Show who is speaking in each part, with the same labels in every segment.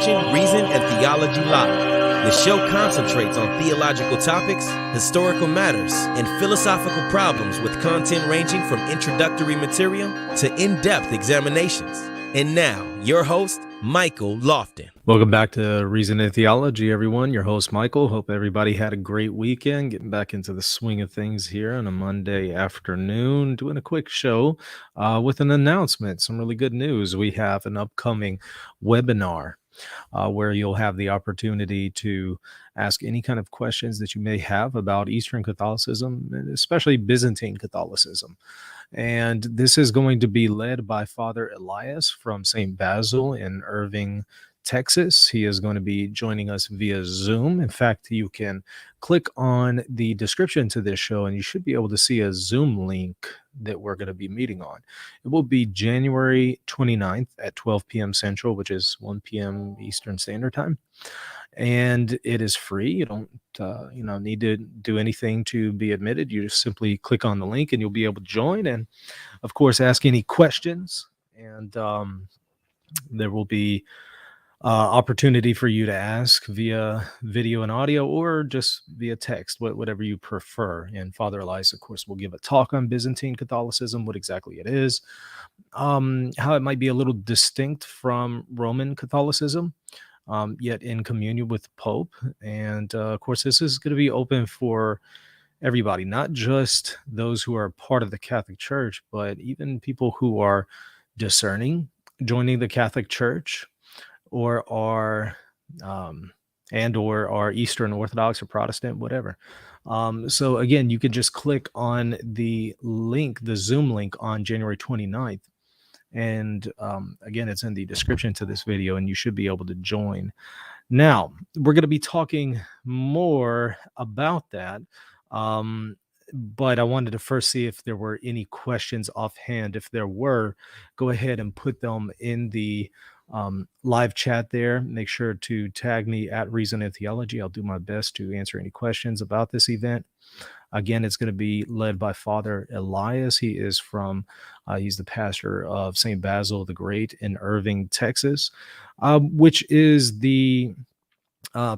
Speaker 1: watching Reason and Theology Live. The show concentrates on theological topics, historical matters, and philosophical problems with content ranging from introductory material to in-depth examinations. And now, your host, Michael Lofton.
Speaker 2: Welcome back to Reason and Theology, everyone. Your host, Michael. Hope everybody had a great weekend. Getting back into the swing of things here on a Monday afternoon. Doing a quick show with an announcement. Some really good news. We have an upcoming webinar where you'll have the opportunity to ask any kind of questions that you may have about Eastern Catholicism, and especially Byzantine Catholicism. And this is going to be led by Father Elias from St. Basil in Irving, Texas. He is going to be joining us via Zoom. In fact, you can click on the description to this show and you should be able to see a Zoom link that we're going to be meeting on. It will be January 29th at 12 p.m. Central, which is 1 p.m. Eastern Standard Time. And it is free. You don't need to do anything to be admitted. You just simply click on the link and you'll be able to join and, of course, ask any questions. And there will be opportunity for you to ask via video and audio or just via text, whatever you prefer. And Father Elias, of course, will give a talk on Byzantine Catholicism, what exactly it is, how it might be a little distinct from Roman Catholicism, yet in communion with the Pope. And of course, this is going to be open for everybody, not just those who are part of the Catholic Church, but even people who are discerning, joining the Catholic Church, or are Eastern Orthodox or Protestant, whatever. So again, you can just click on the link, the Zoom link on January 29th. And again, it's in the description to this video and you should be able to join. Now, we're going to be talking more about that. But I wanted to first see if there were any questions offhand. If there were, go ahead and put them in the live chat there. Make sure to tag me at Reason and Theology. I'll do my best to answer any questions about this event. Again, it's going to be led by Father Elias. He is from, he's the pastor of St. Basil the Great in Irving, Texas, which is the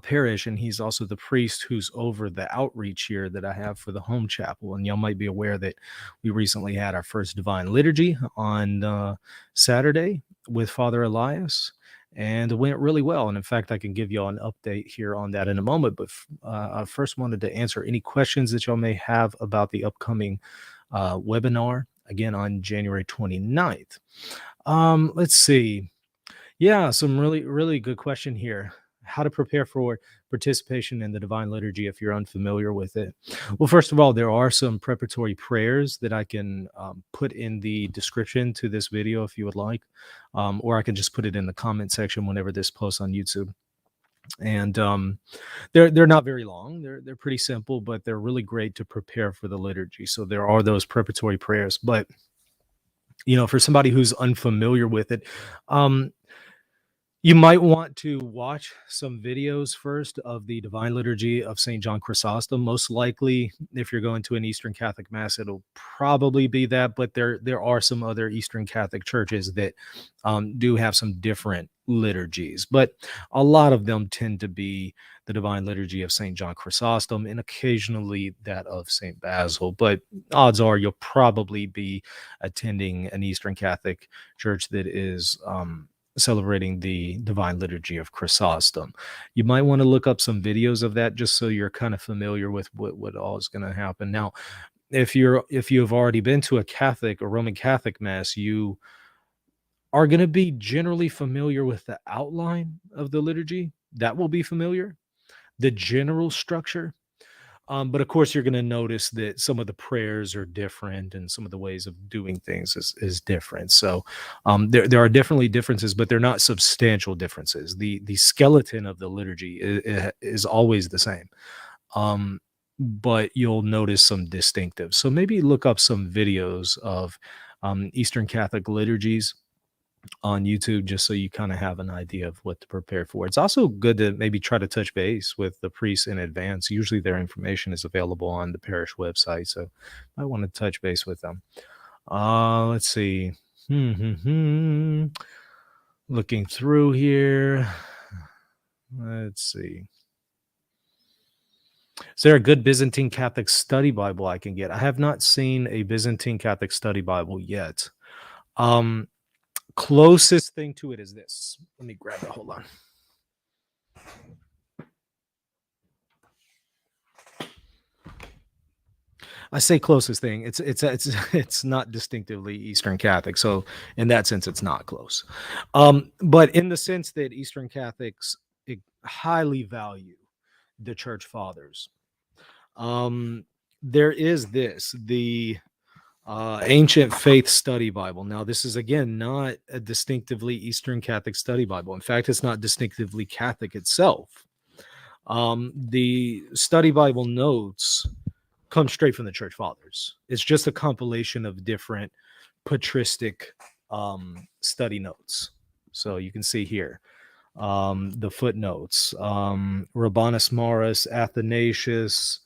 Speaker 2: parish, and he's also the priest who's over the outreach here that I have for the home chapel. And y'all might be aware that we recently had our first Divine Liturgy on Saturday with Father Elias, and it went really well. And in fact, I can give y'all an update here on that in a moment, but I first wanted to answer any questions that y'all may have about the upcoming webinar, again on January 29th. Let's see. Yeah, some really good question here. How to prepare for participation in the Divine Liturgy if you're unfamiliar with it. Well, first of all, there are some preparatory prayers that I can put in the description to this video if you would like, or I can just put it in the comment section whenever this posts on YouTube. And they're not very long. They're pretty simple, but they're really great to prepare for the liturgy. So there are those preparatory prayers. But for somebody who's unfamiliar with it, you might want to watch some videos first of the Divine Liturgy of St. John Chrysostom. Most likely, if you're going to an Eastern Catholic Mass, it'll probably be that, but there are some other Eastern Catholic churches that do have some different liturgies, but a lot of them tend to be the Divine Liturgy of St. John Chrysostom and occasionally that of St. Basil, but odds are you'll probably be attending an Eastern Catholic church that is celebrating the Divine Liturgy of Chrysostom. You might want to look up some videos of that just so you're kind of familiar with what all is going to happen. Now, if you've already been to a Catholic or Roman Catholic Mass, you are going to be generally familiar with the outline of the liturgy. That will be familiar, the general structure. But of course, you're going to notice that some of the prayers are different and some of the ways of doing things is different. So there are definitely differences, but they're not substantial differences. The skeleton of the liturgy is always the same, but you'll notice some distinctives. So maybe look up some videos of Eastern Catholic liturgies on YouTube, just so you kind of have an idea of what to prepare for. It's also good to maybe try to touch base with the priests in advance. Usually their information is available on the parish website, so I want to touch base with them. Let's see. Looking through here. Let's see. Is there a good Byzantine Catholic study Bible I can get? I have not seen a Byzantine Catholic study Bible yet. Closest thing to it is this. Let me grab it. Hold on. I say closest thing. It's not distinctively Eastern Catholic, so in that sense, it's not close. But in the sense that Eastern Catholics highly value the Church Fathers, there is the Ancient Faith Study Bible. Now, this is again not a distinctively Eastern Catholic study Bible. In fact, it's not distinctively Catholic itself. The study Bible notes come straight from the Church Fathers. It's just a compilation of different patristic study notes. So you can see here the footnotes, Rabanus Maurus, Athanasius,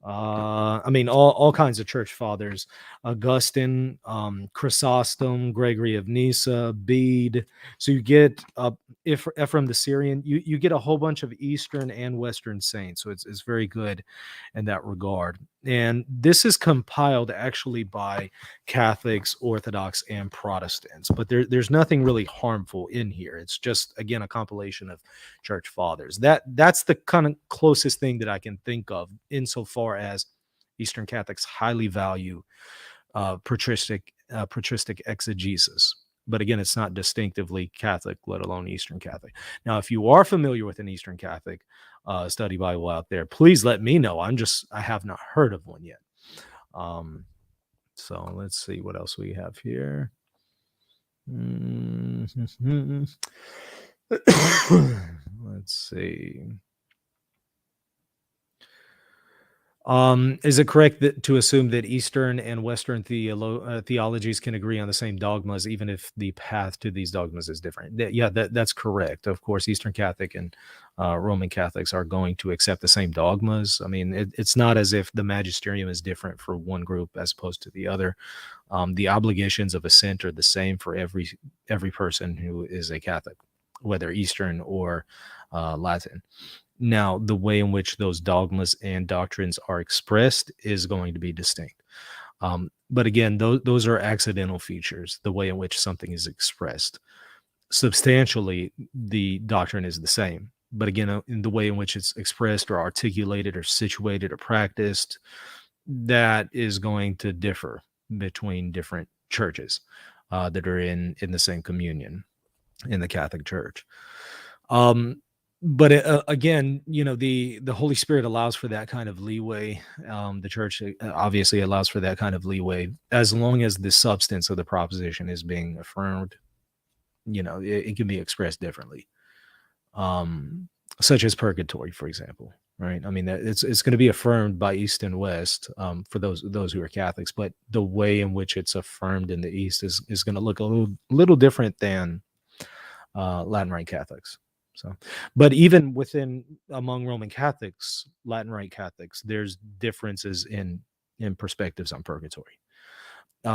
Speaker 2: all kinds of church fathers, Augustine, Chrysostom, Gregory of Nyssa, Bede. So you get Ephraim the Syrian. You get a whole bunch of Eastern and Western saints. So it's very good in that regard. And this is compiled actually by Catholics, Orthodox, and Protestants. But there's nothing really harmful in here. It's just, again, a compilation of church fathers. That's the kind of closest thing that I can think of insofar as Eastern Catholics highly value patristic exegesis. But again, it's not distinctively Catholic, let alone Eastern Catholic. Now, if you are familiar with an Eastern Catholic study Bible out there, please let me know. I have not heard of one yet. So let's see what else we have here. Let's see. Is it correct to assume that Eastern and Western theologies can agree on the same dogmas, even if the path to these dogmas is different? That's correct. Of course, Eastern Catholic and Roman Catholics are going to accept the same dogmas. I mean, it's not as if the magisterium is different for one group as opposed to the other. The obligations of assent are the same for every person who is a Catholic, whether Eastern or Latin. Now, the way in which those dogmas and doctrines are expressed is going to be distinct. But again, those are accidental features, the way in which something is expressed. Substantially, the doctrine is the same. But again, in the way in which it's expressed or articulated or situated or practiced, that is going to differ between different churches that are in the same communion in the Catholic Church. But again, the Holy Spirit allows for that kind of leeway. The church obviously allows for that kind of leeway as long as the substance of the proposition is being affirmed. It can be expressed differently, such as purgatory, for example. Right? I mean, it's going to be affirmed by East and West for those who are Catholics, but the way in which it's affirmed in the East is going to look a little different than Latin Rite Catholics. So, but even among Roman Catholics, Latin Rite Catholics, there's differences in perspectives on purgatory.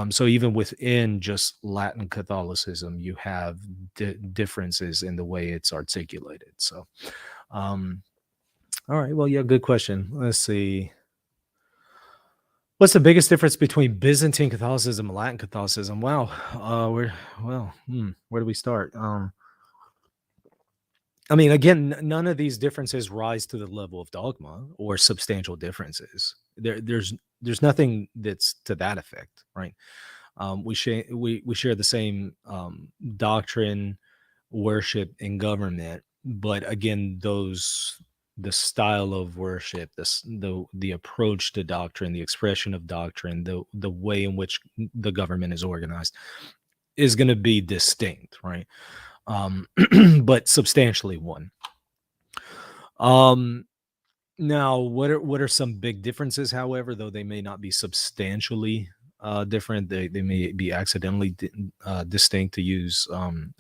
Speaker 2: So even within just Latin Catholicism, you have differences in the way it's articulated. So, all right. Well, yeah, good question. Let's see. What's the biggest difference between Byzantine Catholicism and Latin Catholicism? Wow. Where do we start? I mean, again, none of these differences rise to the level of dogma or substantial differences. There's nothing that's to that effect, right? We share the same doctrine, worship, and government, but again, the style of worship, the approach to doctrine, the expression of doctrine, the way in which the government is organized is going to be distinct, right? But substantially one. Now, what are some big differences? However, though they may not be substantially different, they may be accidentally distinct, to use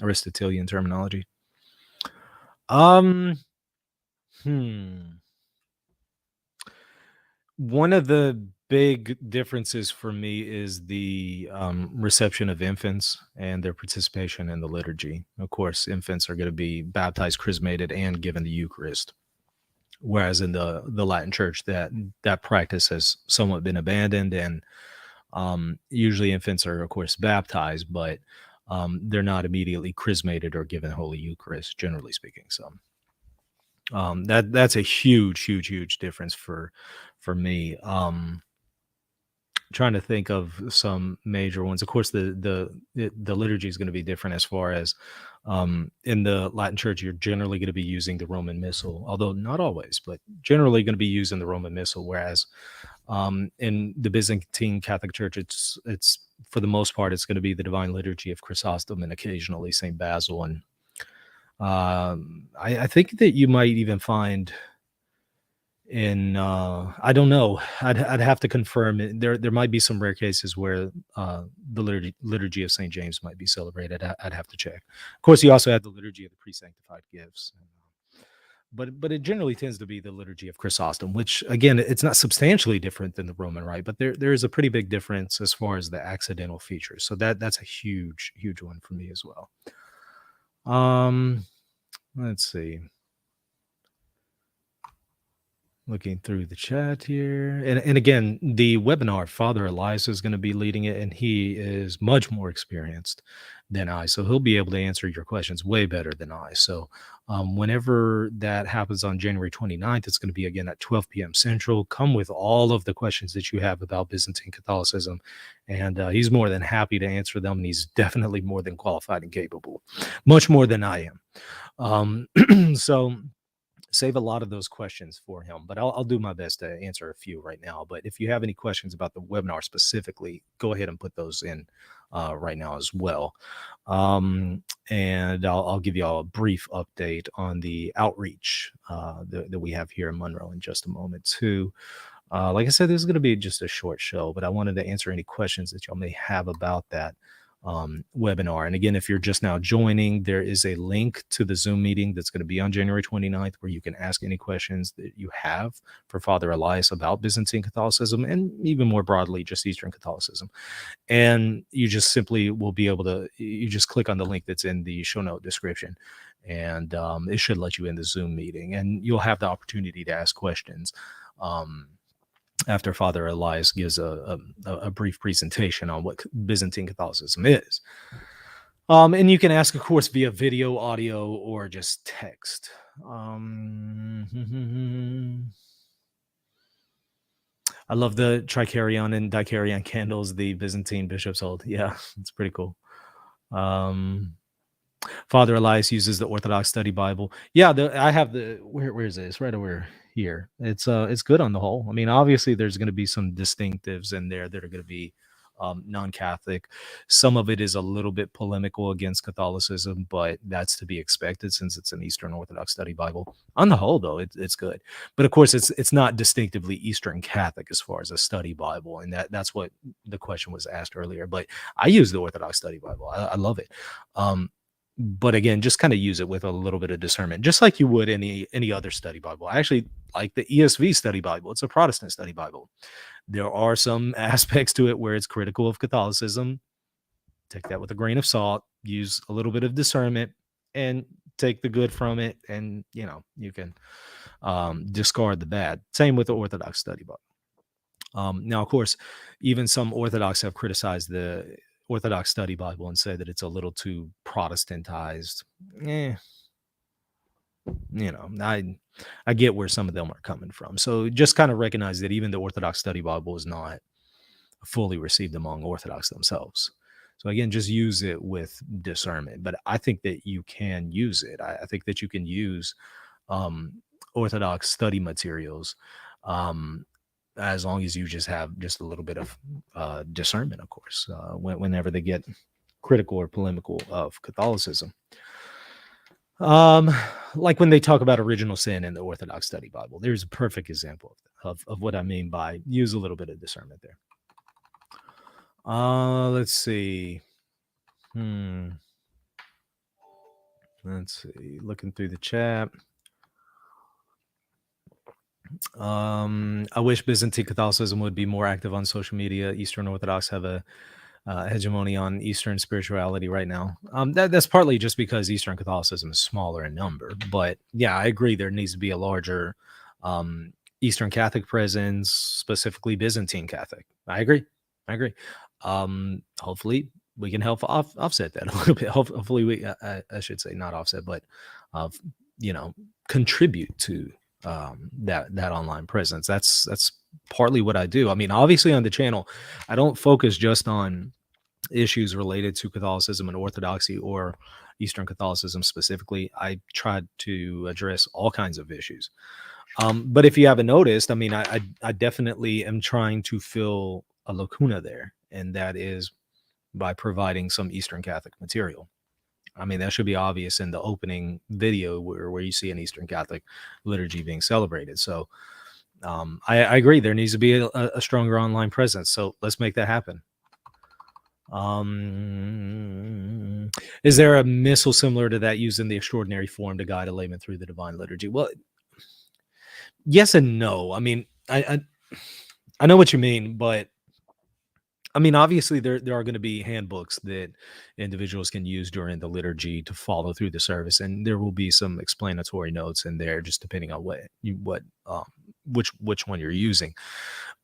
Speaker 2: Aristotelian terminology. One of the big differences for me is the reception of infants and their participation in the liturgy. Of course, infants are going to be baptized, chrismated, and given the Eucharist. Whereas in the Latin Church, that practice has somewhat been abandoned, and usually infants are, of course, baptized, but they're not immediately chrismated or given Holy Eucharist, generally speaking. So that's a huge difference for me. Trying to think of some major ones. Of course, the liturgy is going to be different as far as in the Latin Church, you're generally going to be using the Roman Missal, although not always, but generally going to be using the Roman Missal. Whereas in the Byzantine Catholic Church, it's for the most part, it's going to be the Divine Liturgy of Chrysostom and occasionally Saint Basil. And I think that you might even find in I don't know. I'd have to confirm it. There might be some rare cases where the liturgy of Saint James might be celebrated. I'd have to check. Of course, you also have the liturgy of the pre-sanctified gifts, but it generally tends to be the liturgy of Chrysostom, which again, it's not substantially different than the Roman Rite, but there is a pretty big difference as far as the accidental features. So that's a huge one for me as well. Let's see. Looking through the chat here. And again, the webinar, Father Elias is going to be leading it, and he is much more experienced than I. So he'll be able to answer your questions way better than I. So whenever that happens on January 29th, it's going to be again at 12 p.m. Central. Come with all of the questions that you have about Byzantine Catholicism. And he's more than happy to answer them. And he's definitely more than qualified and capable, much more than I am. So save a lot of those questions for him, but I'll do my best to answer a few right now. But if you have any questions about the webinar specifically, go ahead and put those in right now as well. And I'll give you all a brief update on the outreach that we have here in Monroe in just a moment too. Like I said, this is going to be just a short show, but I wanted to answer any questions that y'all may have about that webinar. And again, if you're just now joining, there is a link to the Zoom meeting that's going to be on January 29th, where you can ask any questions that you have for Father Elias about Byzantine Catholicism and even more broadly, just Eastern Catholicism. And you just simply will be able to, you just click on the link that's in the show note description, and it should let you in the Zoom meeting, and you'll have the opportunity to ask questions after Father Elias gives a brief presentation on what Byzantine Catholicism is. And you can ask, of course, via video, audio, or just text. I love the Tricarion and Dicarion candles the Byzantine bishops hold. Yeah, it's pretty cool. Father Elias uses the Orthodox Study Bible. Yeah, I have the where is it? It's right over here. It's good on the whole. I mean, obviously there's going to be some distinctives in there that are going to be non-Catholic. Some of it is a little bit polemical against Catholicism, but that's to be expected since it's an Eastern Orthodox Study Bible. On the whole, though, it's good. But of course, it's not distinctively Eastern Catholic as far as a study Bible, and that's what the question was asked earlier. But I use the Orthodox Study Bible. I love it. But again, just kind of use it with a little bit of discernment, just like you would any other study Bible. I actually like the ESV study Bible. It's a Protestant study Bible. There are some aspects to it where it's critical of Catholicism. Take that with a grain of salt, use a little bit of discernment, and take the good from it. And, you can discard the bad. Same with the Orthodox study Bible. Now, of course, even some Orthodox have criticized the Orthodox study Bible and say that it's a little too Protestantized. I get where some of them are coming from. So just kind of recognize that even the Orthodox study Bible is not fully received among Orthodox themselves. So again, just use it with discernment. But I think that you can use it. I think that you can use Orthodox study materials as long as you just have just a little bit of discernment, of course, whenever they get critical or polemical of Catholicism. Like when they talk about original sin in the Orthodox study Bible, there's a perfect example of what I mean by use a little bit of discernment there. Let's see. Let's see. Looking through the chat. I wish Byzantine Catholicism would be more active on social media. Eastern Orthodox have a hegemony on Eastern spirituality right now. That's partly just because Eastern Catholicism is smaller in number. But yeah, I agree. There needs to be a larger Eastern Catholic presence, specifically Byzantine Catholic. I agree. Hopefully, we can help offset that a little bit. Hopefully, I should say not offset, but uh, contribute to that online presence. That's partly what I do. I mean, obviously on the channel, I don't focus just on issues related to Catholicism and Orthodoxy or Eastern Catholicism specifically. I try to address all kinds of issues. But if you haven't noticed, I mean, I definitely am trying to fill a lacuna there, and that is by providing some Eastern Catholic material. I mean, that should be obvious in the opening video where you see an Eastern Catholic liturgy being celebrated. So I agree. There needs to be a stronger online presence. So let's make that happen. Is there a missal similar to that used in the extraordinary form to guide a layman through the divine liturgy? Well, yes and no. I mean, I know what you mean, but I mean, obviously there are going to be handbooks that individuals can use during the liturgy to follow through the service, and there will be some explanatory notes in there, just depending on which one you're using.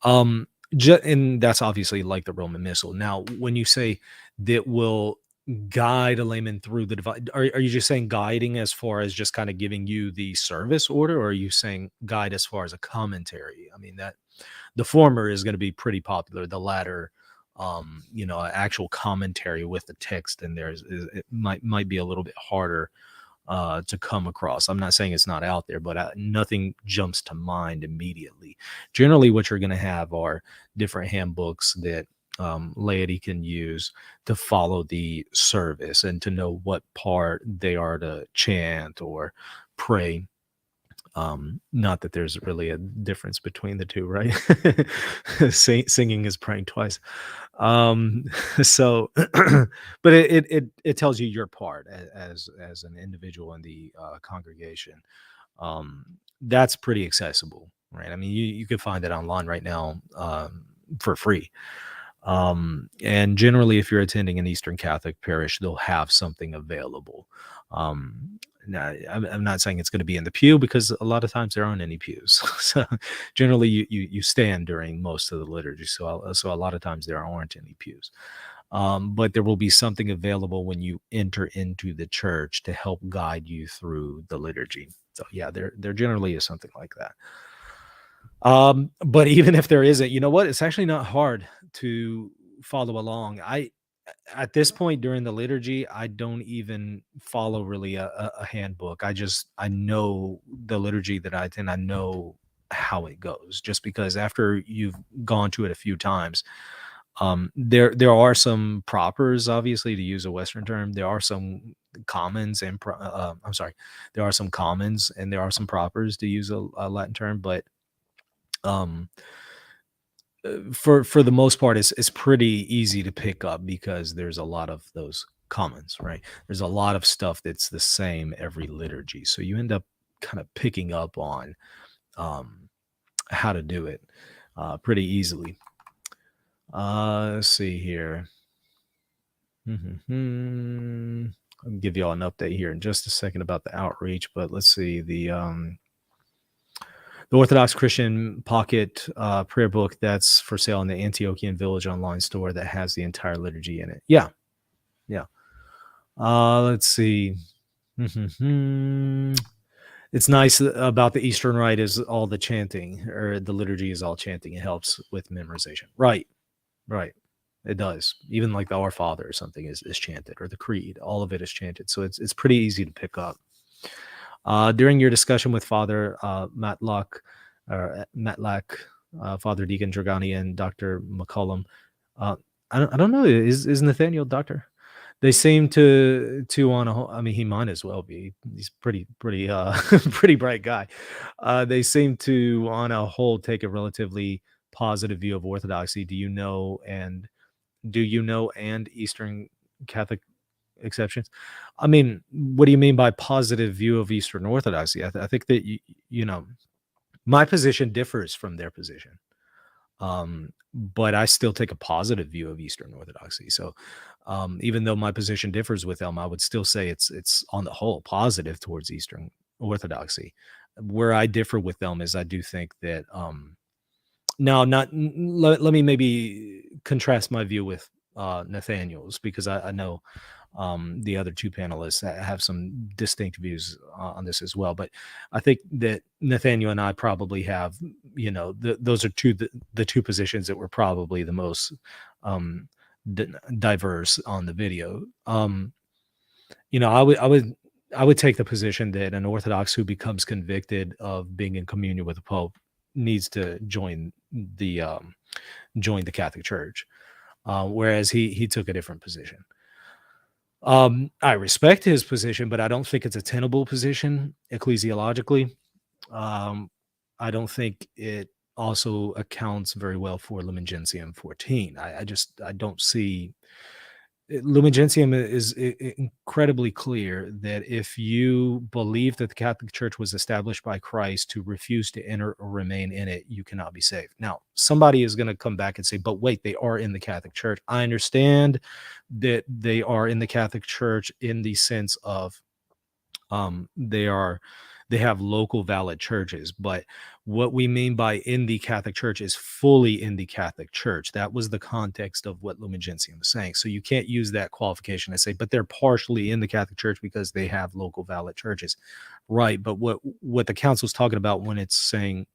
Speaker 2: And that's obviously like the Roman Missal. Now, when you say that will guide a layman through the divine, are you just saying guiding as far as just kind of giving you the service order, or are you saying guide as far as a commentary? I mean, that the former is going to be pretty popular. The latter, actual commentary with the text in there it might be a little bit harder to come across. I'm not saying it's not out there, but nothing jumps to mind immediately. Generally, what you're going to have are different handbooks that laity can use to follow the service and to know what part they are to chant or pray. Not that there's really a difference between the two, right? Singing is praying twice. So, but it tells you your part as an individual in the congregation. That's pretty accessible, right? I mean, you can find it online right now for free. And generally, if you're attending an Eastern Catholic parish, they'll have something available. Now, I'm not saying it's going to be in the pew, because a lot of times there aren't any pews. So generally, you stand during most of the liturgy. So a lot of times there aren't any pews. But there will be something available when you enter into the church to help guide you through the liturgy. So yeah, there generally is something like that. But even if there isn't, you know what? It's actually not hard to follow along. At this point during the liturgy, I don't even follow really a handbook. I know the liturgy that I attend. I know how it goes, just because after you've gone to it a few times, there are some propers, obviously, to use a Western term. There are some commons and there are some commons and there are some propers, to use a Latin term, but for the most part, it's pretty easy to pick up, because there's a lot of those commons, right? There's a lot of stuff that's the same every liturgy, so you end up kind of picking up on how to do it pretty easily. Let's see here. I'll give you all an update here in just a second about the outreach, but let's see the Orthodox Christian Pocket prayer book that's for sale in the Antiochian Village online store that has the entire liturgy in it. Yeah. Let's see. It's nice about the Eastern Rite is all the chanting, or the liturgy is all chanting. It helps with memorization. Right. It does. Even like the Our Father or something is chanted, or the Creed. All of it is chanted. So it's pretty easy to pick up. During your discussion with Father Matlack, Father Deacon Dragani, and Dr. McCollum, I don't know, is Nathaniel doctor? They seem to on a whole, I mean, he might as well be. He's pretty pretty bright guy. They seem to on a whole take a relatively positive view of Orthodoxy. Do you know and Eastern Catholic exceptions? I mean, what do you mean by positive view of Eastern Orthodoxy? I think that My position differs from their position. But I still take a positive view of Eastern Orthodoxy. So even though my position differs with them, I would still say it's on the whole positive towards Eastern Orthodoxy. Where I differ with them is I do think that now let me maybe contrast my view with Nathaniel's, because I know the other two panelists have some distinct views on this as well. But I think that Nathaniel and I probably have, those are the two positions that were probably the most diverse on the video. I would take the position that an Orthodox who becomes convicted of being in communion with the Pope needs to join the Catholic Church, whereas he took a different position. I respect his position, but I don't think it's a tenable position ecclesiologically. I don't think it also accounts very well for Lumen Gentium 14. I don't see. Lumen Gentium is incredibly clear that if you believe that the Catholic Church was established by Christ, to refuse to enter or remain in it, you cannot be saved. Now, somebody is going to come back and say, but wait, they are in the Catholic Church. I understand that they are in the Catholic Church in the sense of they have local valid churches, but what we mean by in the Catholic Church is fully in the Catholic Church. That was the context of what Lumen Gentium is saying. So you can't use that qualification and say, but they're partially in the Catholic Church because they have local valid churches. Right. But what the council is talking about when it's saying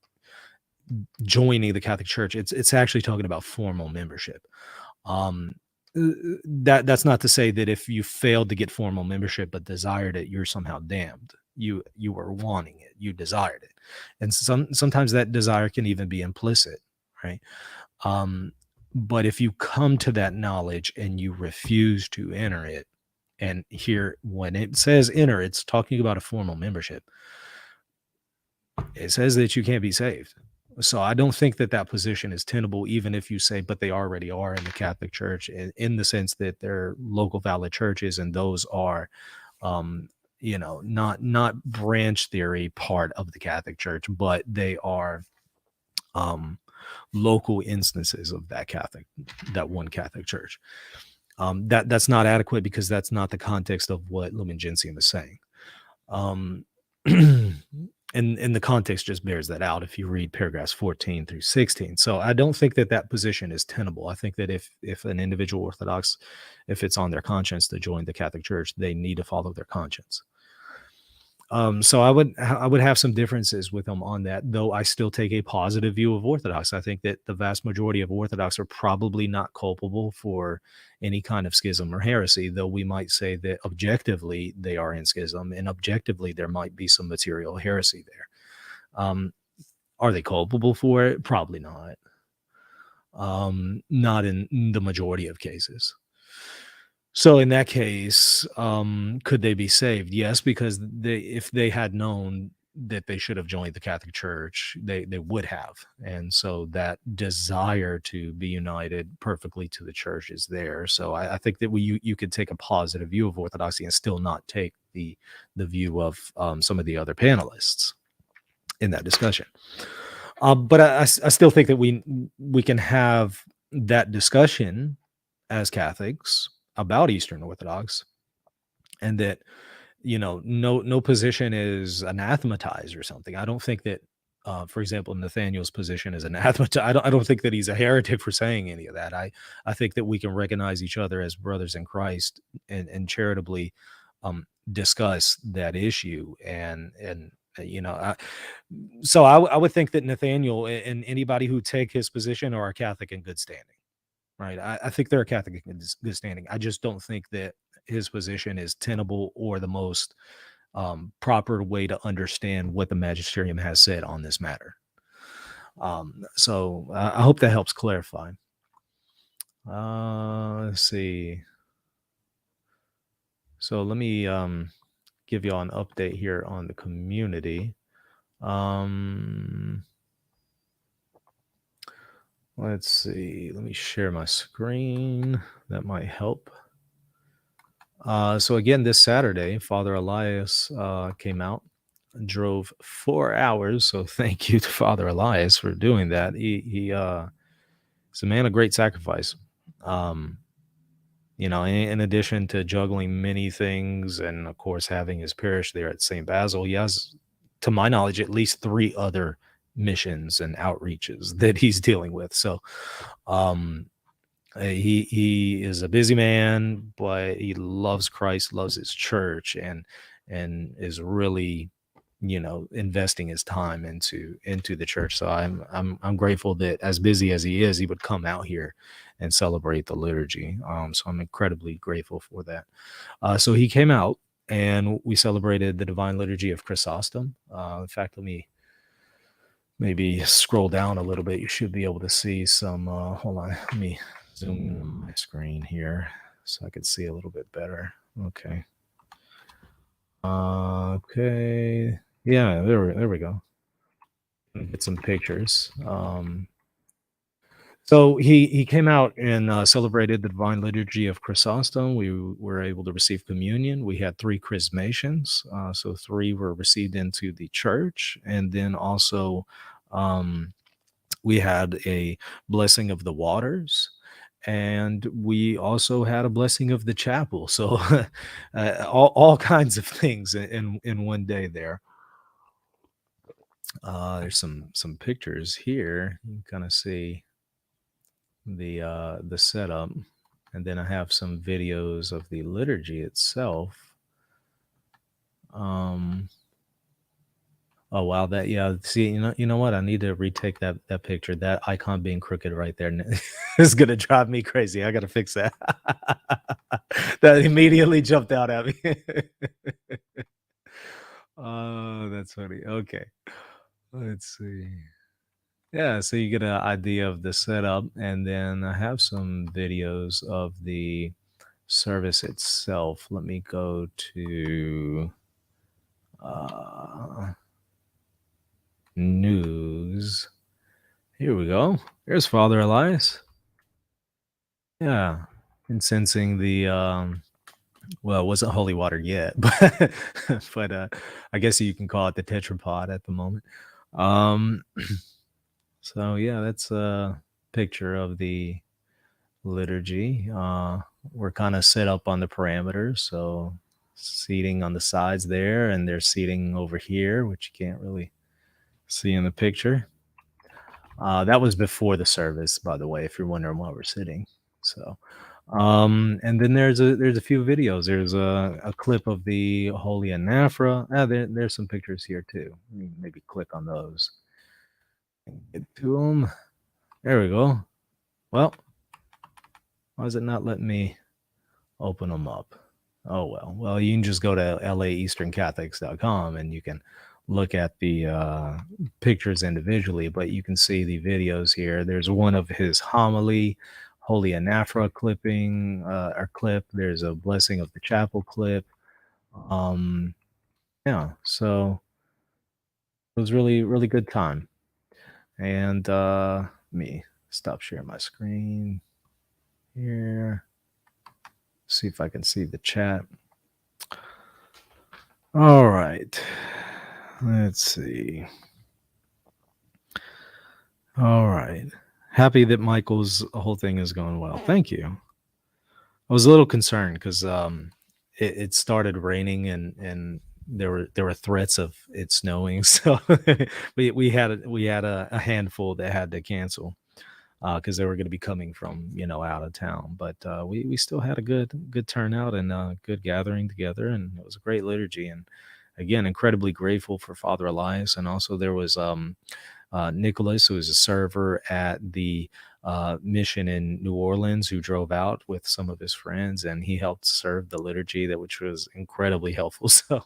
Speaker 2: joining the Catholic Church, it's actually talking about formal membership. That's not to say that if you failed to get formal membership but desired it, you're somehow damned. You were wanting it, you desired it, and sometimes that desire can even be implicit, right? But if you come to that knowledge and you refuse to enter it, and here when it says enter, it's talking about a formal membership. It says that you can't be saved. So I don't think that position is tenable, even if you say, but they already are in the Catholic Church, in the sense that they're local valid churches, and those are, not branch theory part of the Catholic Church, but they are local instances of that one Catholic Church. That's not adequate, because that's not the context of what Lumen Gentium is saying. And the context just bears that out if you read paragraphs 14 through 16. So I don't think that position is tenable. I think that if an individual Orthodox, if it's on their conscience to join the Catholic Church, they need to follow their conscience. So I would have some differences with them on that, though I still take a positive view of Orthodox. I think that the vast majority of Orthodox are probably not culpable for any kind of schism or heresy, though we might say that objectively they are in schism, and objectively there might be some material heresy there. Are they culpable for it? Probably not. Not in the majority of cases. So in that case, could they be saved? Yes, because if they had known that they should have joined the Catholic Church, they would have. And so that desire to be united perfectly to the church is there. So I think that you could take a positive view of Orthodoxy and still not take the view of some of the other panelists in that discussion. But I still think that we can have that discussion as Catholics about Eastern Orthodox, and that no position is anathematized or something. I don't think that for example, Nathaniel's position is anathematized. I don't think that he's a heretic for saying any of that. I think that we can recognize each other as brothers in Christ and charitably discuss that issue, and so I would think that Nathaniel and anybody who take his position are a Catholic in good standing. Right. I think they're a Catholic in good standing. I just don't think that his position is tenable or the most proper way to understand what the magisterium has said on this matter. So I hope that helps clarify. Let's see. So let me give you all an update here on the community. Let's see. Let me share my screen. That might help. So again, this Saturday, Father Elias came out drove 4 hours. So thank you to Father Elias for doing that. He's a man of great sacrifice. Um, in addition to juggling many things, and of course having his parish there at St. Basil, he has, to my knowledge, at least 3 other missions and outreaches that he's dealing with. So um, he is a busy man, but he loves Christ, loves his church, and is really, investing his time into the church. So I'm grateful that, as busy as he is, he would come out here and celebrate the liturgy. So I'm incredibly grateful for that. So he came out and we celebrated the Divine Liturgy of Chrysostom. In fact, let me maybe scroll down a little bit. You should be able to see some. Hold on, let me zoom in on my screen here so I can see a little bit better. Okay. Okay. Yeah, there we go. Get some pictures. So he came out and celebrated the Divine Liturgy of Chrysostom. We were able to receive communion. We had 3 chrismations, so 3 were received into the church, and then also we had a blessing of the waters, and we also had a blessing of the chapel. So all kinds of things in one day there. There's some pictures here. You can kind of see the setup, and then I have some videos of the liturgy itself. Oh wow, that, yeah. See, you know what? I need to retake that picture. That icon being crooked right there is gonna drive me crazy. I gotta fix that. That immediately jumped out at me. Oh, that's funny. Okay, let's see. Yeah, so you get an idea of the setup, and then I have some videos of the service itself. Let me go to news. Here we go. There's Father Elias. Yeah, incensing the well, it wasn't holy water yet, but I guess you can call it the tetrapod at the moment. Um, so yeah, that's a picture of the liturgy. We're kind of set up on the parameters, so seating on the sides there, and there's seating over here, which you can't really see in the picture. That was before the service, by the way, if you're wondering why we're sitting. So, and then there's a few videos. There's a clip of the Holy Anaphora. There's some pictures here too. Let me maybe click on those and get to them. There we go. Well, why is it not letting me open them up? Oh well, you can just go to laeasterncatholics.com and you can look at the pictures individually, but you can see the videos here. There's one of his homily, Holy Anaphora clipping or clip. There's a blessing of the chapel clip. Yeah, so it was really, really good time. And let me stop sharing my screen here. See if I can see the chat. All right. Let's see. All right. Happy that Michael's whole thing is going well. Thank you. I was a little concerned because it started raining and there were threats of it snowing. So we had a handful that had to cancel because they were going to be coming from out of town. But we still had a good turnout and good gathering together, and it was a great liturgy. And again, incredibly grateful for Father Elias, and also there was Nicholas, who was a server at the mission in New Orleans, who drove out with some of his friends, and he helped serve the liturgy, which was incredibly helpful. So,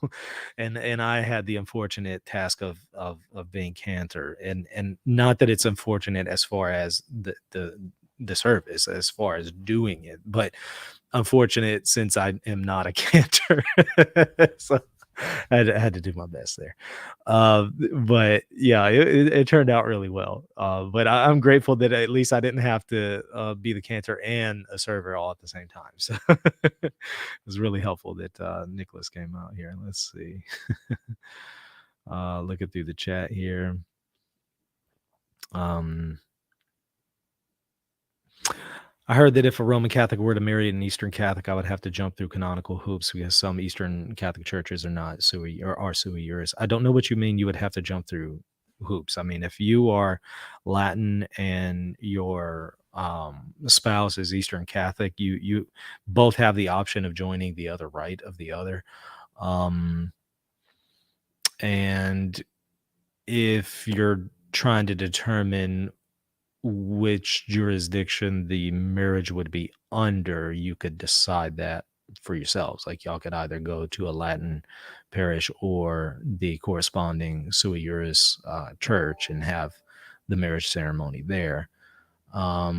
Speaker 2: and I had the unfortunate task of being cantor, and not that it's unfortunate as far as the service, as far as doing it, but unfortunate since I am not a cantor. So I had to do my best there. But yeah, it turned out really well. But I'm grateful that at least I didn't have to be the cantor and a server all at the same time. So it was really helpful that Nicholas came out here. Let's see. Looking through the chat here. I heard that if a Roman Catholic were to marry an Eastern Catholic, I would have to jump through canonical hoops because some Eastern Catholic churches are not sui or are sui juris. I don't know what you mean. You would have to jump through hoops. I mean, if you are Latin and your spouse is Eastern Catholic, you both have the option of joining the other rite of the other. And if you're trying to determine which jurisdiction the marriage would be under, you could decide that for yourselves. Like y'all could either go to a Latin parish or the corresponding sui juris church and have the marriage ceremony there. But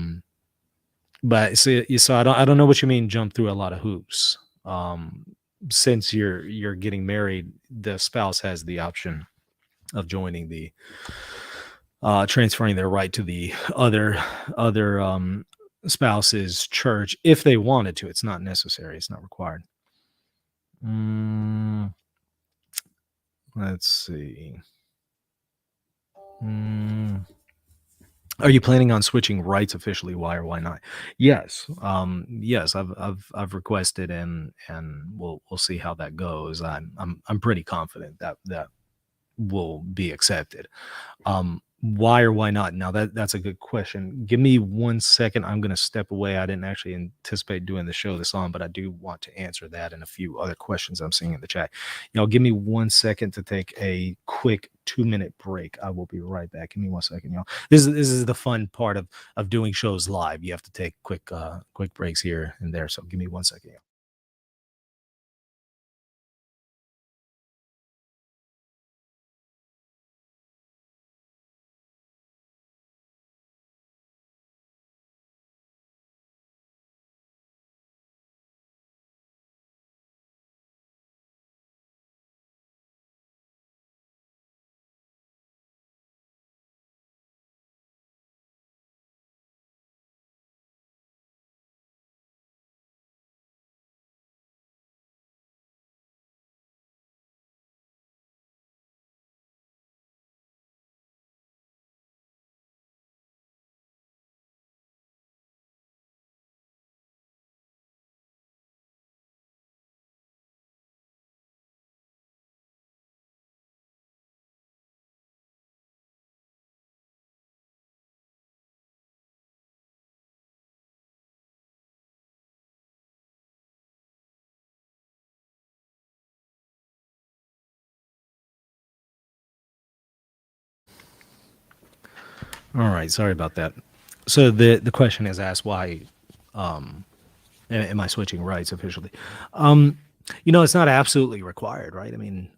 Speaker 2: so I don't know what you mean jump through a lot of hoops. Since you're getting married, the spouse has the option of joining the transferring their right to the other spouse's church if they wanted to. It's not necessary. It's not required. Let's see. Are you planning on switching rights officially? Why or why not? Yes. Yes, I've requested and we'll see how that goes. I'm pretty confident that will be accepted. Why or why not? Now that's a good question. Give me 1 second. I'm going to step away. I didn't actually anticipate doing the show this on, but I do want to answer that and a few other questions I'm seeing in the chat. Y'all give me 1 second to take a quick 2-minute break. I will be right back. Give me 1 second, y'all. This is the fun part of doing shows live. You have to take quick breaks here and there. So give me 1 second, y'all. All right, sorry about that. So the question is asked, why am I switching rights officially? It's not absolutely required, right? I mean,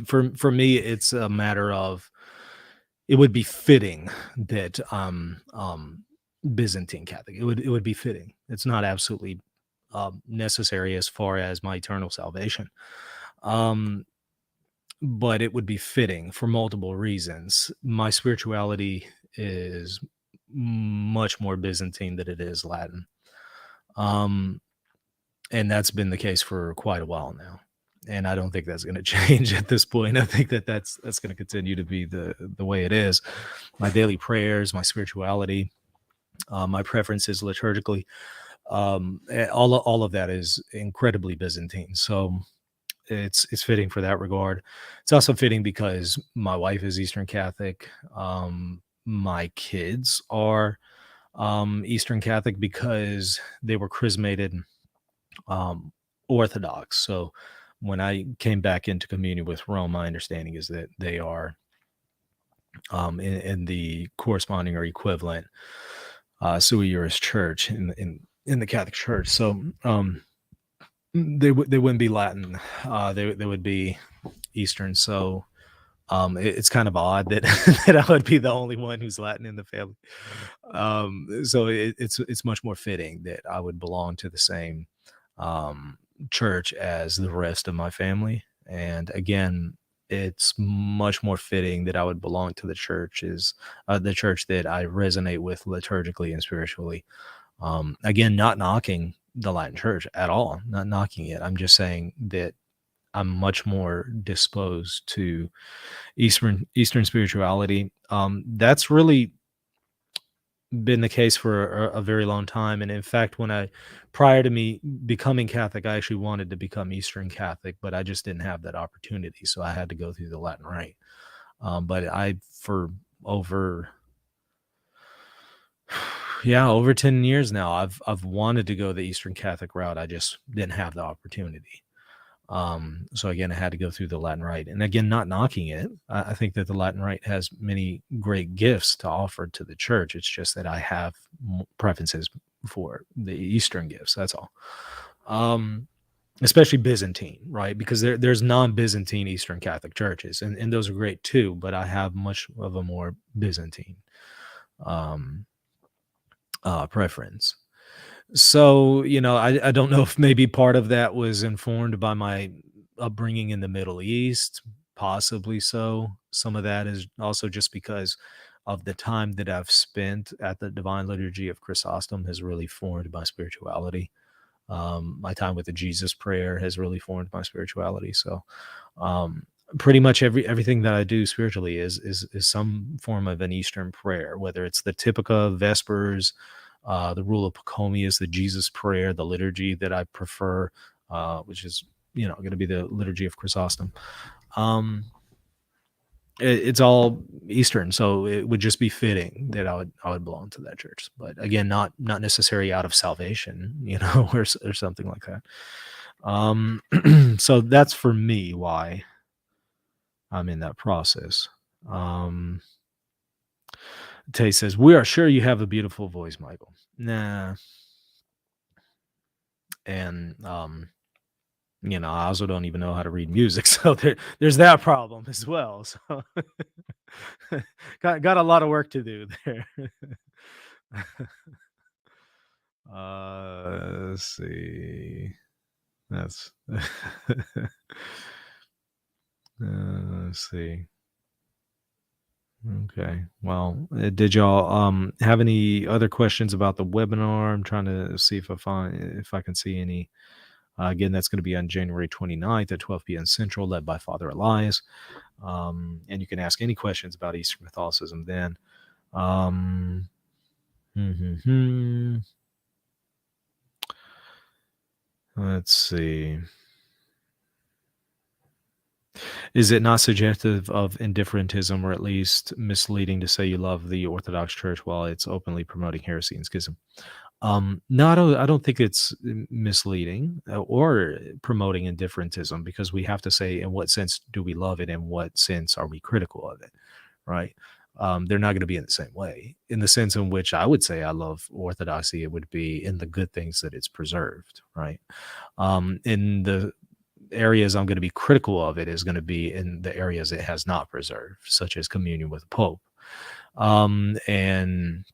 Speaker 2: for me, it's a matter of it would be fitting that Byzantine Catholic. It would be fitting. It's not absolutely necessary as far as my eternal salvation. But it would be fitting for multiple reasons. My spirituality is much more Byzantine than it is Latin. And that's been the case for quite a while now. And I don't think that's going to change at this point. I think that's going to continue to be the way it is. My daily prayers, my spirituality, my preferences liturgically, all of that is incredibly Byzantine. So it's fitting for that regard. It's also fitting because my wife is Eastern Catholic. My kids are Eastern Catholic because they were chrismated Orthodox. So when I came back into communion with Rome, my understanding is that they are in the corresponding or equivalent sui juris church in the Catholic Church. So they wouldn't be Latin. They would be Eastern. So it's kind of odd that that I would be the only one who's Latin in the family. So it's much more fitting that I would belong to the same church as the rest of my family. And again, it's much more fitting that I would belong to the church that I resonate with liturgically and spiritually. Again, not knocking the Latin Church at all, not knocking it. I'm just saying that I'm much more disposed to Eastern spirituality. That's really been the case for a very long time. And in fact, prior to me becoming Catholic, I actually wanted to become Eastern Catholic, but I just didn't have that opportunity. So I had to go through the Latin Rite. But for over, over 10 years now, I've wanted to go the Eastern Catholic route. I just didn't have the opportunity. So again, I had to go through the Latin Rite, and again, not knocking it. I think that the Latin Rite has many great gifts to offer to the church. It's just that I have preferences for the Eastern gifts. That's all. Especially Byzantine, right? Because there's non-Byzantine Eastern Catholic churches, and those are great too. But I have much of a more Byzantine preference. So, I don't know if maybe part of that was informed by my upbringing in the Middle East, possibly so. Some of that is also just because of the time that I've spent at the Divine Liturgy of Chrysostom has really formed my spirituality. My time with the Jesus Prayer has really formed my spirituality. So, pretty much everything that I do spiritually is some form of an Eastern prayer, whether it's the Typica, Vespers, the Rule of Pachomius, the Jesus Prayer, the liturgy that I prefer, which is going to be the Liturgy of Chrysostom. It's all Eastern, so it would just be fitting that I would belong to that church. But again, not necessarily out of salvation, or something like that. So that's for me why I'm in that process. Tay says, "We are sure you have a beautiful voice, Michael." Nah. And I also don't even know how to read music, so there's that problem as well. So got a lot of work to do there. Let's see. That's let's see. Okay. Well, did y'all have any other questions about the webinar? I'm trying to see if I can see any. Again, that's going to be on January 29th at 12 p.m. Central, led by Father Elias. And you can ask any questions about Eastern Catholicism then. Let's see. Is it not suggestive of indifferentism, or at least misleading, to say you love the Orthodox Church while it's openly promoting heresy and schism? No, I don't think it's misleading or promoting indifferentism, because we have to say, in what sense do we love it, and what sense are we critical of it, right? They're not going to be in the same way. In the sense in which I would say I love Orthodoxy, it would be in the good things that it's preserved, right? In the areas I'm going to be critical of it is going to be in the areas it has not preserved, such as communion with the Pope, and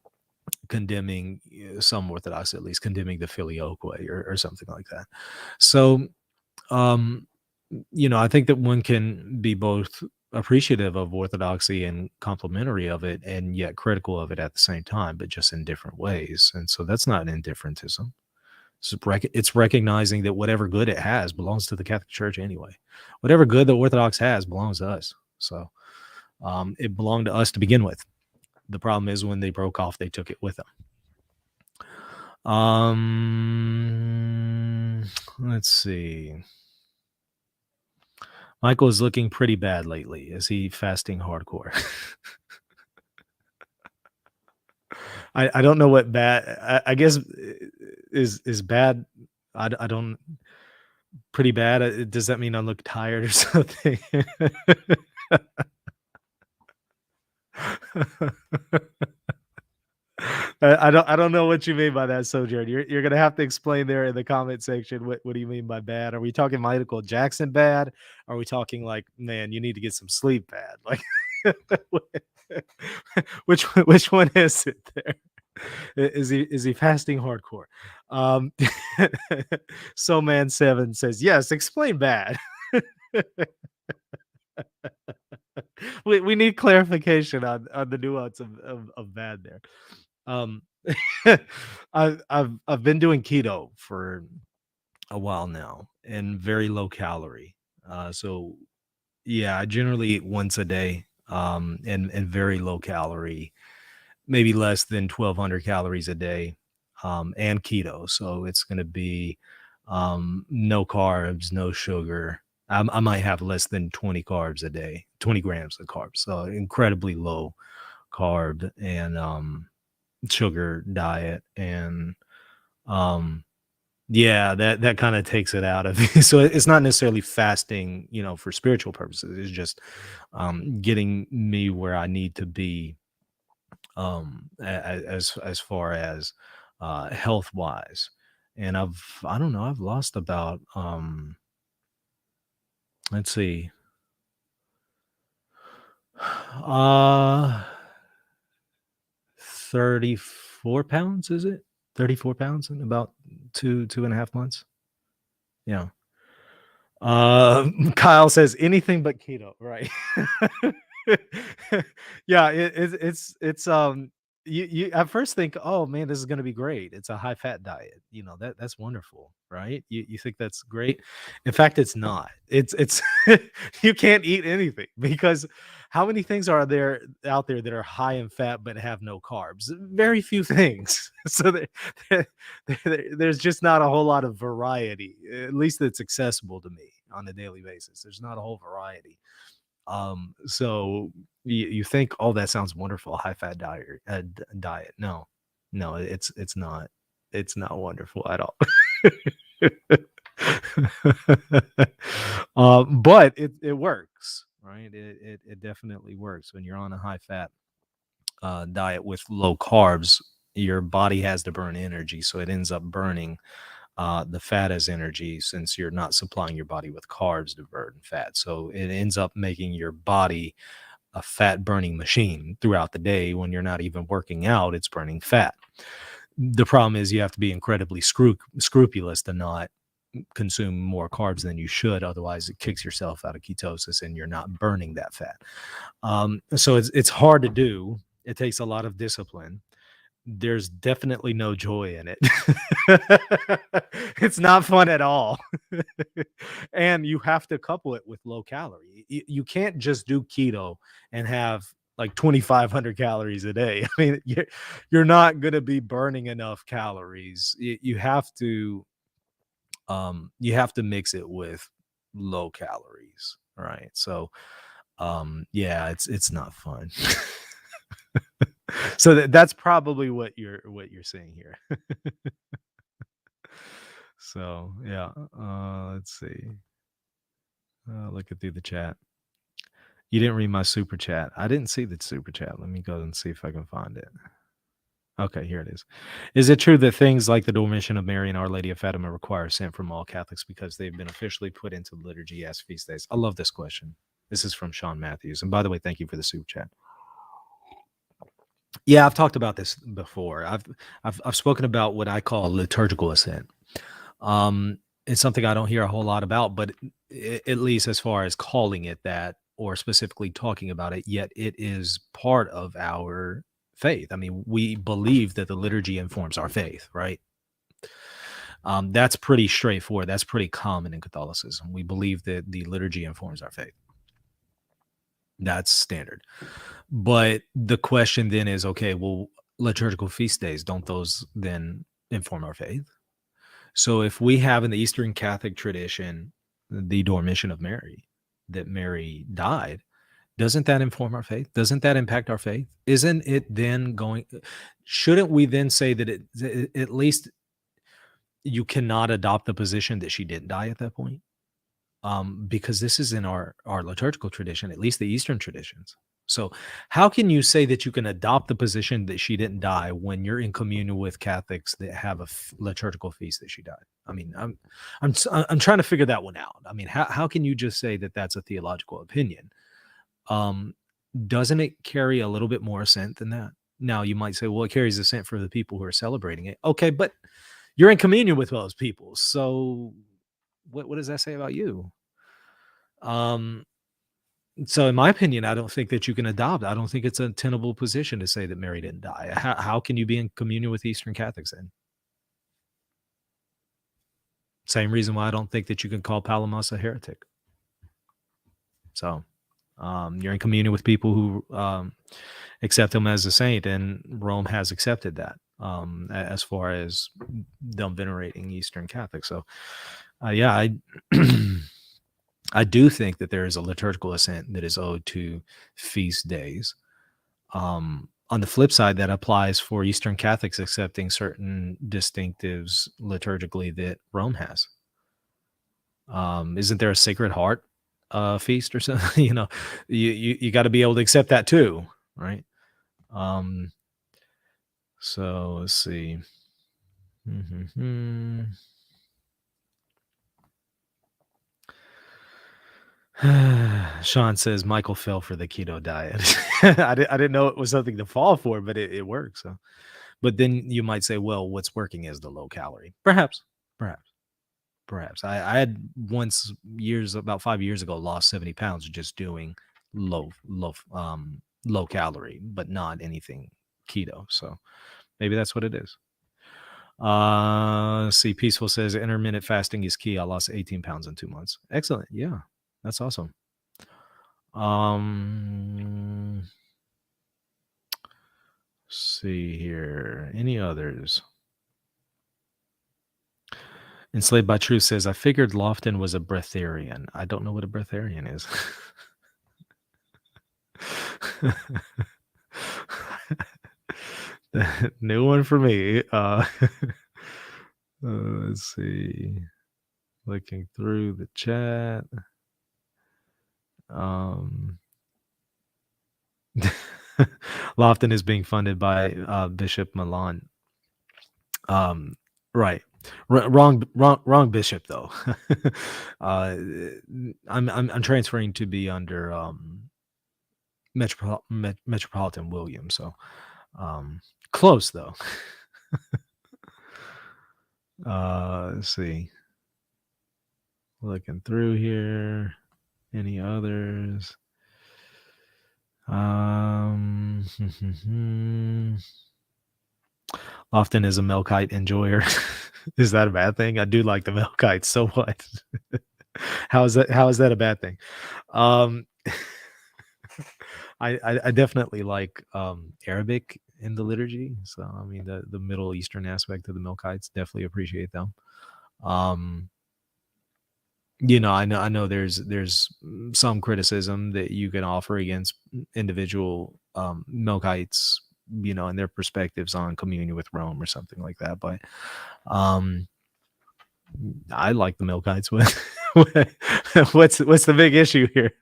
Speaker 2: condemning some Orthodox, at least condemning the Filioque or something like that. So, I think that one can be both appreciative of Orthodoxy and complimentary of it, and yet critical of it at the same time, but just in different ways. And so that's not indifferentism. It's recognizing that whatever good it has belongs to the Catholic Church anyway. Whatever good the Orthodox has belongs to us. So it belonged to us to begin with. The problem is when they broke off, they took it with them. Let's see. Michael is looking pretty bad lately. Is he fasting hardcore? I don't know what bad. I guess is bad. I don't. Pretty bad. Does that mean I look tired or something? I don't know what you mean by that, Sojourn. You're gonna have to explain there in the comment section. What do you mean by bad? Are we talking Michael Jackson bad? Are we talking like, man, you need to get some sleep bad? Like, which one is it there? Is he fasting hardcore? So man 7 says, yes, explain bad. we need clarification on the nuance of bad there. I've been doing keto for a while now, and very low calorie. So yeah, I generally eat once a day, and very low calorie, maybe less than 1,200 calories a day, and keto. So it's going to be no carbs, no sugar. I might have less than 20 carbs a day, 20 grams of carbs. So incredibly low carb and sugar diet. And yeah, that kind of takes it out of me. So it's not necessarily fasting, for spiritual purposes. It's just getting me where I need to be, as far as health wise. And I don't know, I've lost about let's see, uh 34 pounds, is it? 34 pounds in about 2.5 months. Yeah. Kyle says anything but keto, right? Yeah, it's you at first think, oh man, this is gonna be great. It's a high fat diet. That's wonderful, right? You think that's great. In fact, it's not. It's you can't eat anything because how many things are there out there that are high in fat but have no carbs? Very few things. So there's just not a whole lot of variety, at least that's accessible to me on a daily basis. There's not a whole variety. So you think, oh, that sounds wonderful, high fat diet. No, it's not wonderful at all. But it works, right? It definitely works when you're on a high fat diet with low carbs. Your body has to burn energy, so it ends up burning the fat as energy, since you're not supplying your body with carbs to burn fat. So it ends up making your body a fat burning machine throughout the day. When you're not even working out, it's burning fat. The problem is you have to be incredibly scrupulous to not consume more carbs than you should. Otherwise, it kicks yourself out of ketosis and you're not burning that fat. So it's hard to do. It takes a lot of discipline. There's definitely no joy in it. It's not fun at all. And you have to couple it with low calorie. You can't just do keto and have like 2,500 calories a day. I mean, you're not going to be burning enough calories. You have to mix it with low calories, right? So yeah, it's not fun. So that's probably what you're seeing here. So yeah, let's see. Looking through the chat. You didn't read my super chat. I didn't see the super chat. Let me go and see if I can find it. Okay, here it is. Is it true that things like the Dominion of Mary and Our Lady of Fatima require assent from all Catholics because they've been officially put into the liturgy as feast days? I love this question. This is from Sean Matthews. And by the way, thank you for the super chat. Yeah, I've talked about this before. I've spoken about what I call liturgical assent. It's something I don't hear a whole lot about, but at least as far as calling it that or specifically talking about it, yet it is part of our faith. I mean, we believe that the liturgy informs our faith, right? That's pretty straightforward. That's pretty common in Catholicism. We believe that the liturgy informs our faith. That's standard. But the question then is, okay, well, liturgical feast days, don't those then inform our faith? So if we have in the Eastern Catholic tradition the Dormition of Mary, that Mary died, doesn't that inform our faith? Doesn't that impact our faith? Isn't it then shouldn't we then say that at least you cannot adopt the position that she didn't die at that point? Because this is in our liturgical tradition, at least the Eastern traditions. So how can you say that you can adopt the position that she didn't die when you're in communion with Catholics that have a liturgical feast that she died? I mean, I'm trying to figure that one out. I mean, how can you just say that that's a theological opinion? Doesn't it carry a little bit more assent than that? Now you might say, well, it carries assent for the people who are celebrating it. Okay, but you're in communion with those people. So what does that say about you? So in my opinion, I don't think that you can adopt. I don't think it's a tenable position to say that Mary didn't die. How can you be in communion with Eastern Catholics then? Same reason why I don't think that you can call Palamas a heretic. So you're in communion with people who accept him as a saint, and Rome has accepted that as far as them venerating Eastern Catholics. So yeah, I I do think that there is a liturgical ascent that is owed to feast days. On the flip side, that applies for Eastern Catholics accepting certain distinctives liturgically that Rome has. Isn't there a Sacred Heart feast or something? You got to be able to accept that too, right? So let's see. Sean says Michael fell for the keto diet. I didn't know it was something to fall for, but it works. So. But then you might say, well, what's working is the low calorie. Perhaps. I had once about 5 years ago, lost 70 pounds just doing low calorie, but not anything keto. So maybe that's what it is. See, Peaceful says intermittent fasting is key. I lost 18 pounds in 2 months. Excellent. Yeah, that's awesome. See here. Any others? Enslaved by Truth says, I figured Lofton was a breatharian. I don't know what a breatharian is. New one for me. Let's see. Looking through the chat. Lofton is being funded by Bishop Milan. Right. Wrong bishop though. I'm transferring to be under Metropolitan William. So close though. Let's see. Looking through here. Any others? Lofton is a Melkite enjoyer. Is that a bad thing? I do like the Melkites. So what? How is that a bad thing? I definitely like Arabic in the liturgy. So I mean the Middle Eastern aspect of the Melkites, definitely appreciate them. I know there's some criticism that you can offer against individual Melkites, and their perspectives on communion with Rome or something like that. But I like the Melkites. What's the big issue here?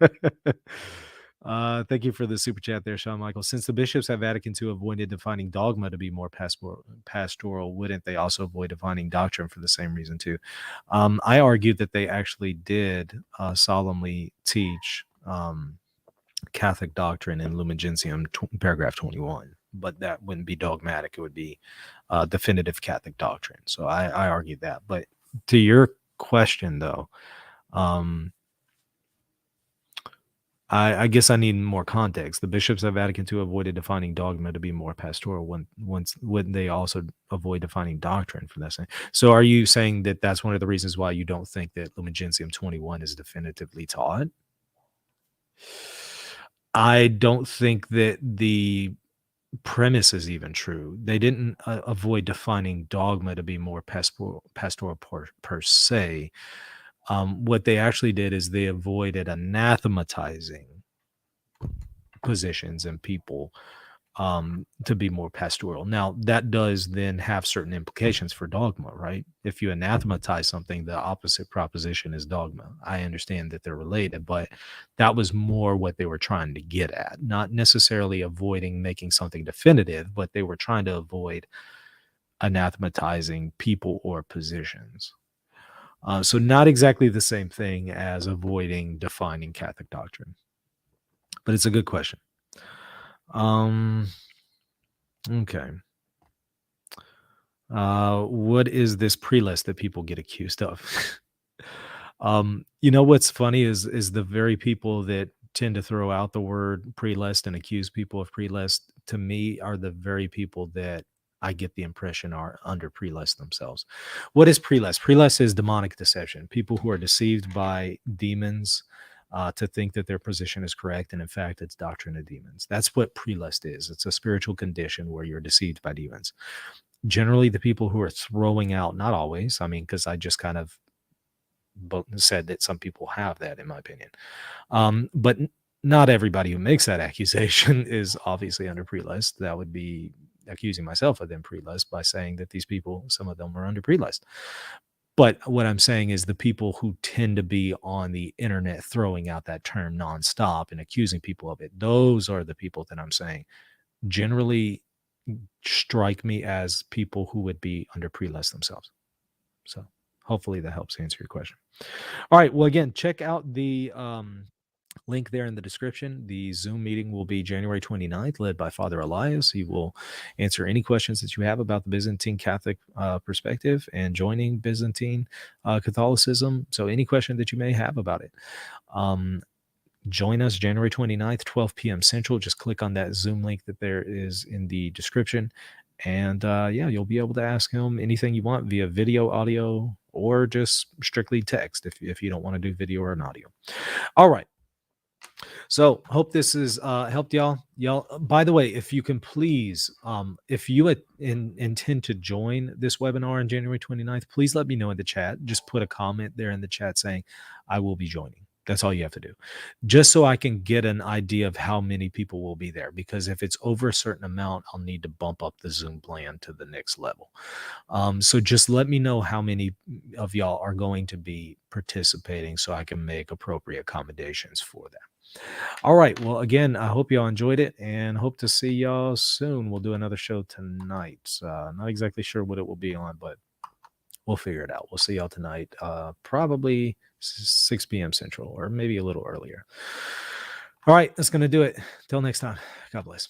Speaker 2: Thank you for the super chat there, Sean Michael. Since the bishops at Vatican II avoided defining dogma to be more pastoral, wouldn't they also avoid defining doctrine for the same reason too? I argued that they actually did solemnly teach Catholic doctrine in Lumen Gentium, paragraph 21, but that wouldn't be dogmatic. It would be definitive Catholic doctrine. So I argued that. But to your question, though, I guess I need more context. The bishops at Vatican II avoided defining dogma to be more pastoral. Wouldn't they also avoid defining doctrine for that? So are you saying that that's one of the reasons why you don't think that Lumen Gentium 21 is definitively taught? I don't think that the premise is even true. They didn't avoid defining dogma to be more pastoral per se. What they actually did is they avoided anathematizing positions and people to be more pastoral. Now, that does then have certain implications for dogma, right? If you anathematize something, the opposite proposition is dogma. I understand that they're related, but that was more what they were trying to get at, not necessarily avoiding making something definitive, but they were trying to avoid anathematizing people or positions. So not exactly the same thing as avoiding defining Catholic doctrine, but it's a good question. Okay. What is this prelest that people get accused of? What's funny is the very people that tend to throw out the word prelest and accuse people of prelest, to me, are the very people that I get the impression are under prelest themselves. What is prelest? Prelest is demonic deception. People who are deceived by demons to think that their position is correct, and in fact, it's doctrine of demons. That's what pre-lust is. It's a spiritual condition where you're deceived by demons. Generally, the people who are throwing out, not always, I mean, because I just kind of said that some people have that, in my opinion. But not everybody who makes that accusation is obviously under pre-lust. That would be accusing myself of them pre-lust by saying that these people, some of them are under pre-lust. But what I'm saying is the people who tend to be on the internet throwing out that term nonstop and accusing people of it, those are the people that I'm saying generally strike me as people who would be under pre-lust themselves. So hopefully that helps answer your question. All right. Well, again, check out the link there in the description. The Zoom meeting will be January 29th, led by Father Elias. He will answer any questions that you have about the Byzantine Catholic perspective and joining Byzantine Catholicism. So any question that you may have about it. Join us January 29th, 12 p.m. Central. Just click on that Zoom link that there is in the description. And yeah, you'll be able to ask him anything you want via video, audio, or just strictly text if you don't want to do video or an audio. All right. So hope this has helped y'all. By the way, if you can please, if you intend to join this webinar on January 29th, please let me know in the chat. Just put a comment there in the chat saying, I will be joining. That's all you have to do. Just so I can get an idea of how many people will be there. Because if it's over a certain amount, I'll need to bump up the Zoom plan to the next level. So just let me know how many of y'all are going to be participating so I can make appropriate accommodations for that. All right. Well, again, I hope y'all enjoyed it and hope to see y'all soon. We'll do another show tonight. Not exactly sure what it will be on, but we'll figure it out. We'll see y'all tonight, probably 6 p.m. Central, or maybe a little earlier. All right. That's going to do it. Till next time. God bless.